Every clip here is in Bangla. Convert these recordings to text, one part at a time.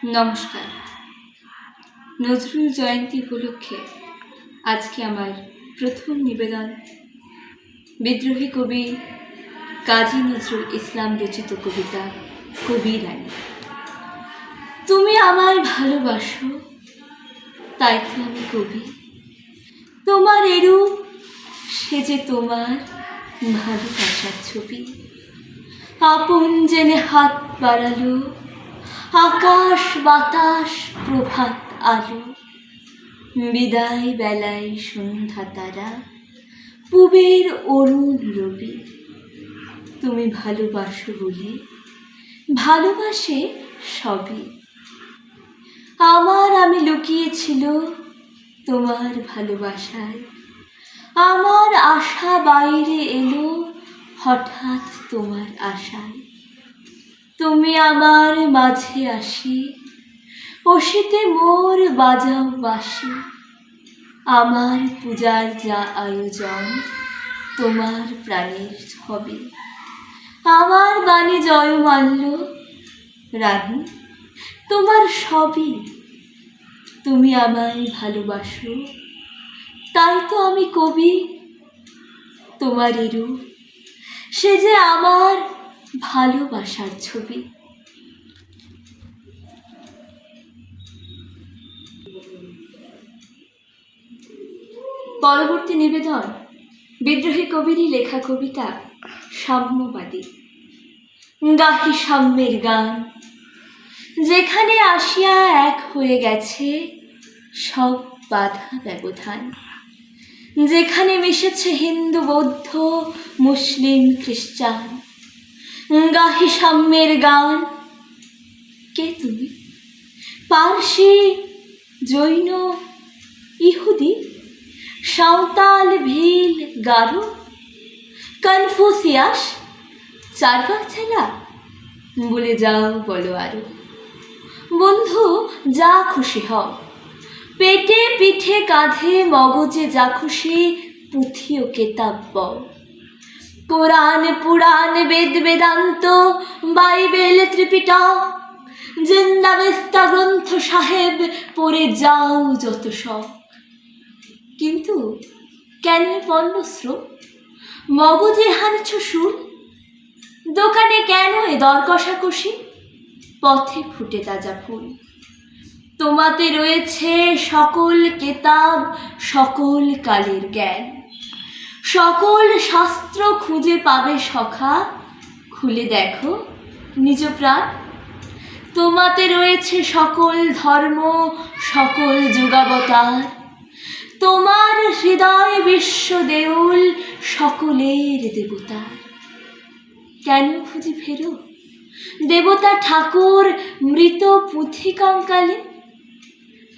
নমস্কার। নজরুল জয়ন্তী উপলক্ষে আজকে আমার প্রথম নিবেদন বিদ্রোহী কবি কাজী নজরুল ইসলাম রচিত কবিতা কবি রানী। তুমি আমায় ভালোবাসো, তাই তো আমি কবি। তোমার এরূপ সে যে তোমার ভালোবাসার ছবি। আপন জেনে হাত বাড়ালো, আকাশ বাতাস প্রভাত আলো। বিদায় বেলায় সন্ধ্যা তারা, পুবের অরুণ রবি। তুমি ভালোবাসো বলে ভালোবাসে সবই। আমার আমি লুকিয়েছিল তোমার ভালোবাসায়। আমার আশা বাইরে এলো হঠাৎ তোমার আশায়। তুমি আমার মাঝে আসি, অসিতে মোর বাজাও বাঁশি। আমার পূজার যা আয়োজন তোমার প্রাণের ছবি। আমার বাণী জয় মাল্য রানী, তোমার সবই। তুমি আমায় ভালোবাসো, তাই তো আমি কবি। তোমার এরূপ সে যে আমার ভালোবাসার ছবি। পরবর্তী নিবেদন বিদ্রোহী কবিরই লেখা কবিতা সাম্যবাদী। গাহি সাম্যের গান, যেখানে আসিয়া এক হয়ে গেছে সব বাধা ব্যবধান। যেখানে মিশেছে হিন্দু বৌদ্ধ মুসলিম খ্রিস্টান। গাহি সাম্যের গান। কে তুমি? পারসি, জৈন, ইহুদি, সাঁওতাল, ভিল, গারো, কনফুসিয়াস, চারপাক ছেলা? বলে যাও, বলো আরো। বন্ধু, যা খুশি হও, পেটে পিঠে কাঁধে মগজে যা খুশি পুঁথি ও কেতাব বও। কোরআন পুরাণ বেদ বেদান্ত বাইবেল ত্রিপিটক জিন্দাবেস্তা গ্রন্থ সাহেব পড়ে যাও যত শখ। কিন্তু কেন পণ্যশ্রম? মগজে হানছ সুর। দোকানে কেন এ দর কষাকষি? পথে ফুটে তাজা ফুল। তোমাতে রয়েছে সকল কেতাব, সকল কালের জ্ঞান। সকল শাস্ত্র খুঁজে পাবে সখা, খুলে দেখো নিজ প্রাণ। তোমাতে রয়েছে সকল ধর্ম, সকল যুগাবতার। তোমার হৃদয় বিশ্ব দেউল, সকলের দেবতার। কেন খুঁজি ফেরো দেবতা ঠাকুর মৃত পুঁথি কঙ্কালে?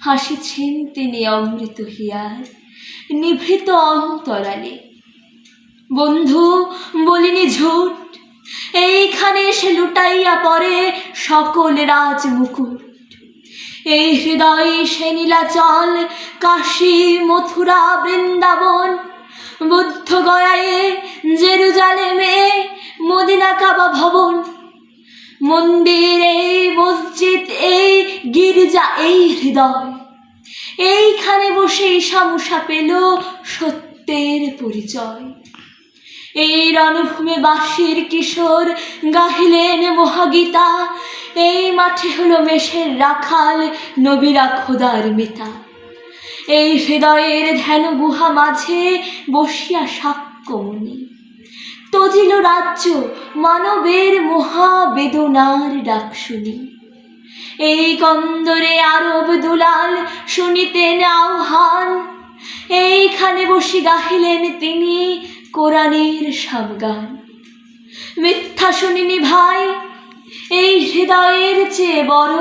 হাসিছেন তিনি অমৃত হিয়ার নিভৃত অন্তরালে। বন্ধু, বলিনি ঝুট, এইখানে এসে লুটাইয়া পড়ে সকল রাজ মুকুট। এই হৃদয়ে সে নীলাচল, কাশী, মথুরা, বৃন্দাবন, বুদ্ধ গয়ায়ে, জেরুজালেমে, মদিনা কাবা ভবন। মন্দির এই, মসজিদ এই, গির্জা এই হৃদয়। এইখানে বসে ঈশামুষা পেল সত্যের পরিচয়। এই রণভূমে বাঁশির কিশোর গাহিলেন মহাগীতা। এই মাঠে হলো মেষের রাখাল, নবীরা খোদার মিতা। এই হৃদয়ের ধ্যান গুহা মাঝে বসিয়া সাক্ষ্যমণি তজিল রাজ্য মানবের মহাবেদনার ডাক শুনি। এই কন্দরে আরব দুলাল শুনিতেন আহ্বান। এইখানে বসে গাহিলেন তিনি কোরআনের সামগান। মিথ্যা শুনিনি ভাই, এই হৃদয়ের চেয়ে বড়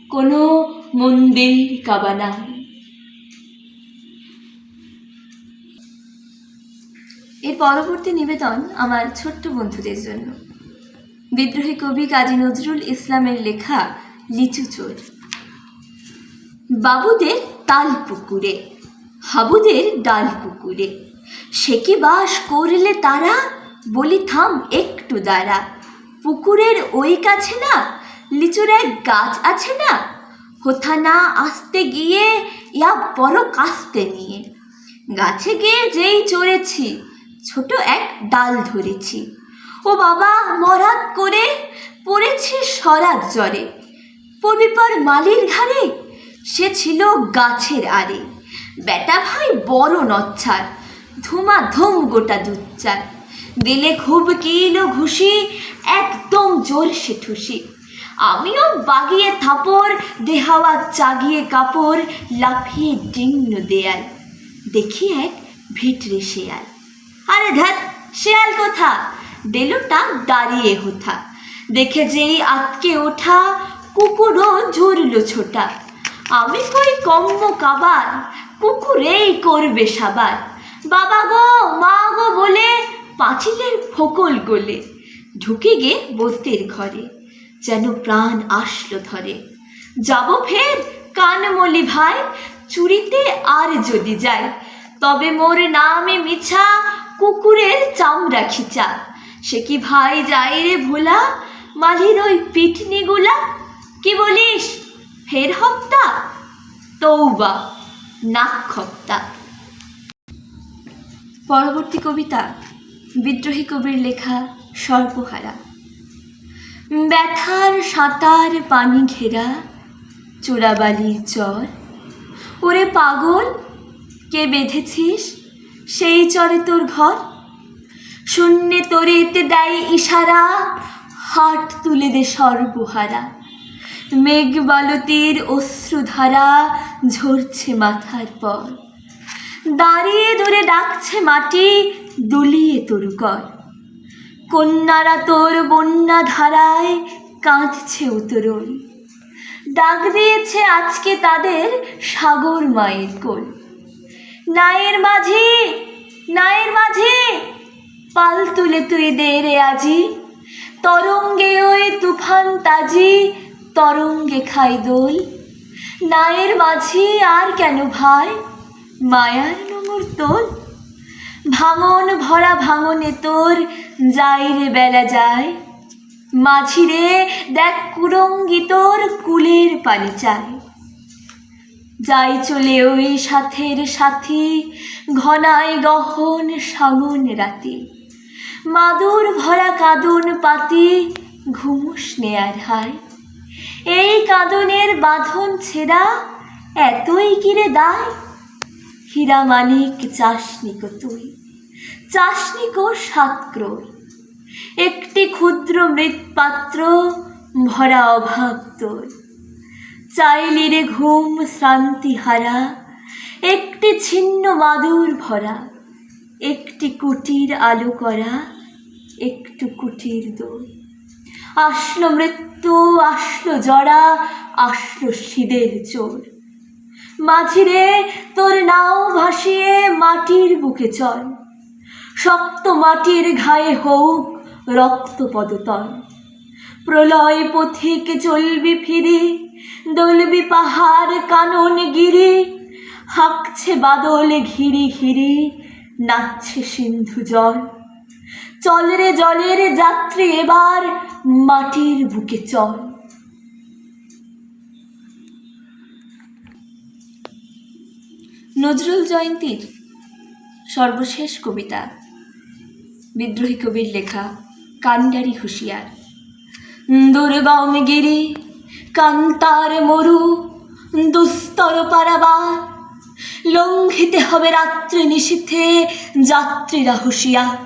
কোনো মন্দির কাবা নাই। এর পরবর্তী নিবেদন আমার ছোট্ট বন্ধুদের জন্য বিদ্রোহী কবি কাজী নজরুল ইসলামের লেখা লিচু চোর। বাবুদের তাল পুকুরে, হাবুদের ডাল পুকুরে, সে কি বাস করলে তারা? বলি থাম একটু দাঁড়া। পুকুরের ওই কাছে না লিচুর এক গাছ আছে না, হোথা না আসতে গিয়ে ইয়া বড় কাস্তে নিয়ে গাছে গিয়ে যেই চড়েছি, ছোট এক ডাল ধরেছি। ও বাবা, মরাত করে পড়েছি সরাত জ্বরে। পড়বি পর মালির ঘাড়ে, সে ছিল গাছের আড়ে। বেটা ভাই বড় নচ্ছার, ধুমাধুম গোটা দুচ্চার। দিলে খুব কিলো ঘুষি, একদম জোর সে ঠুসি। আমিও বাগিয়ে থাপড়, দেহাওয়া চাগিয়ে কাপড়, লাফিয়ে ডিঙ্ন দেয়াল। দেখি এক ভিটরে শেয়াল। আরে ধ্যাত, শেয়াল কোথা, ডেলুটা দাঁড়িয়ে হোথা। দেখে যেই আটকে ওঠা, কুকুরও ঝুরল ছোটা। আমি কই কম্ম কাবার, কুকুরেই করবে সাবার। বাবা গো, মা গো বলে পাঁচিলের ফোকল গোলে ঢুকে গে বস্তির ঘরে, যেন প্রাণ আসলো ধরে। যাব ফের কানমলি ভাই, চুরিতে আর যদি যাই, তবে মোর নামে মিছা, কুকুরের চামড়া খিচা। সে কি ভাই যাই রে ভোলা, মালির ওই পিটনিগুলা। কি বলিস, ফের হপ্তা? তৌবা, নাক খপ্তা। পরবর্তী কবিতা বিদ্রোহী কবির লেখা সর্বহারা। ব্যথার সাঁতার পানি ঘেরা চোরাবালির চর, ওরে পাগল কে বেঁধেছিস সেই চরে তোর ঘর। শূন্যে তরিতে দেয় ইশারা, হাট তুলে দে সর্বহারা। মেঘ বালতির অশ্রুধারা ঝরছে মাথার পর, দাঁড়িয়ে ধরে ডাকছে মাটি, দুলিয়ে তরু কর। কন্যারা তোর বন্যা ধারায় কাঁদছে উতরল, ডাক দিয়েছে আজকে তাদের সাগর মায়ের কোল। নায়ের মাঝি, নায়ের মাঝি, পাল তুলে তুই দে রে আজি। তরঙ্গে ওই তুফান তাজি, তরঙ্গে খাই দোল। নায়ের মাঝি আর কেন ভাই, মায়ার নোঙর তোল। ভাঙন ভরা ভাঙনে তোর যাই রে বেলা যায়। মাঝি রে দেখ কুরঙ্গি তোর কুলের পানি চায়। যাই চলে ওই সাথের সাথী, ঘনায় গহন সাগন রাতি। মাদুর ভরা কাঁদন পাতি, ঘুমুস নেয়ার হায়। এই কাঁদনের বাঁধন ছেঁড়া এতই কিরে দায়। হীরা মানিক চাসনিকো তুই, চাসনিকো ৭ ক্রোড়। একটি ক্ষুদ্র মৃৎপাত্র ভরা অভাব তোর। চাইলি রে ঘুম শ্রান্তি হারা, একটি ছিন্ন মাদুর ভরা। একটি কুটির আলো করা, একটু কুটির দোর। আসলো মৃত্যু, আসলো জরা, আসলো শীদের চোর। মাঝিরে তোর নাও ভাসিয়ে মাটির বুকে চল, শক্ত মাটির ঘায়ে হোক রক্ত পদতল। প্রলয় পথিক চলবি ফিরি, দলবি পাহাড় কানন গিরি। হাঁকছে বাদল ঘিরি ঘিরি, নাচছে সিন্ধু জল। চল রে জলের যাত্রী এবার, মাটির বুকে চল। নজরুল জয়ন্তীর সর্বশেষ কবিতা বিদ্রোহী কবির লেখা কান্ডারি হুঁশিয়ার। দুর্গম গিরি কান্তার মরু, দুস্তর পারাবার। লঙ্ঘিতে হবে রাত্রি নিশীথে যাত্রীরা হুঁশিয়ার।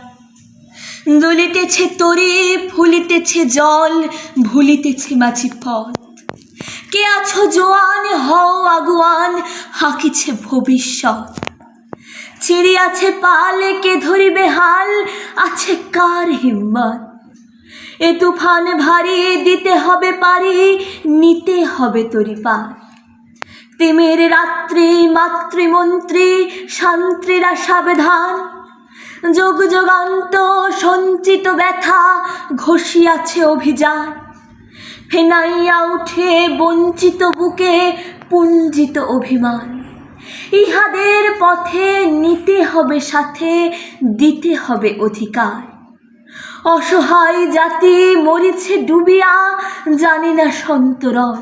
দুলিতেছে তরি, ফুলিতেছে জল, ভুলিতেছে মাঝি পথ। কে আছো জোয়ান, হও আগুয়ান, হাঁকিছে ভবিষ্যৎ। চিড়িয়াছে পাল, কে ধরিবে হাল, আছে কার হিম্মত। এ তুফান ভারী, দিতে হবে পারি, নিতে হবে তরি পার। তিমির রাত্রি মাতৃমন্ত্রী, শান্ত্রীরা সাবধান। যোগ যোগান্ত সঞ্চিত ব্যথা, ঘষিয়াছে অভিযান। ফেনাইয়া উঠে বঞ্চিত বুকে পুঞ্জিত অভিমান। ইহাদের পথে নিতে হবে সাথে, দিতে হবে অধিকার। অসহায় জাতি মরিছে ডুবিয়া, জানে না সন্তরণ।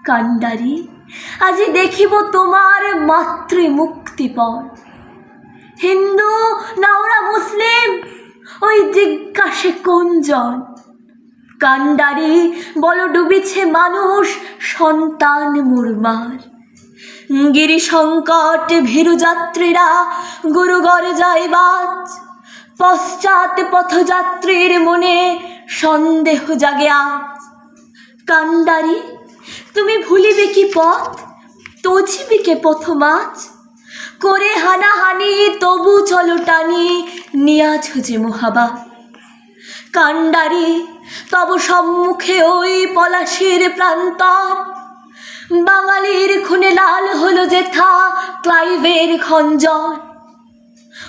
কান্ডারি আজি দেখিব তোমার মাতৃ মুক্তিপণ। হিন্দু না ওরা মুসলিম, ওই জিজ্ঞাসে কোনজন? কান্ডারি বলো ডুবিছে মানুষ, সন্তান মুরমার। গিরি সংকট ভীরু যাত্রীরা গুরুগর যায় বাজ, পশ্চাৎ পথযাত্রীর মনে সন্দেহ জাগে আজ। কান্ডারি তুমি ভুলিবে কি পথ, তজিবে কে পথমাজ? করে হানাহানি তবু চলো টানি, নিয়াছ যে মহাবাত। কান্ডারি তব সম্মুখে ওই পলাশির প্রান্তর, বাঙালির খুনে লাল হলো যেথা ক্লাইভের খঞ্জর।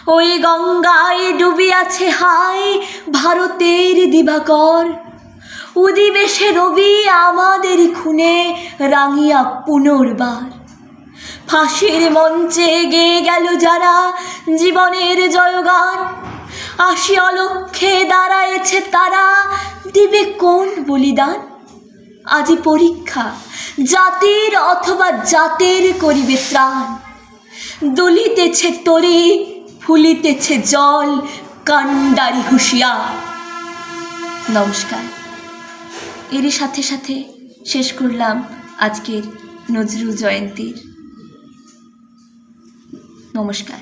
ওই গঙ্গায় ডুবিয়াছে হায় ভারতের দিবাকর, উদিবেশে রবি আমাদের খুনে রাঙিয়া পুনর্বার। ফাঁসির মঞ্চে গেয়ে গেল যারা জীবনের জয়গান, আসি অলক্ষ্যে দাঁড়ায়েছে তারা, দিবে কোন বলিদান? আজি পরীক্ষা জাতির অথবা জাতের করিবে ত্রাণ। দুলিতেছে তরি, ফুলিতেছে জল, কান্ডারি হুঁশিয়ার। নমস্কার। এরই সাথে সাথে শেষ করলাম আজকের নজরুল জয়ন্তীর। নমস্কার।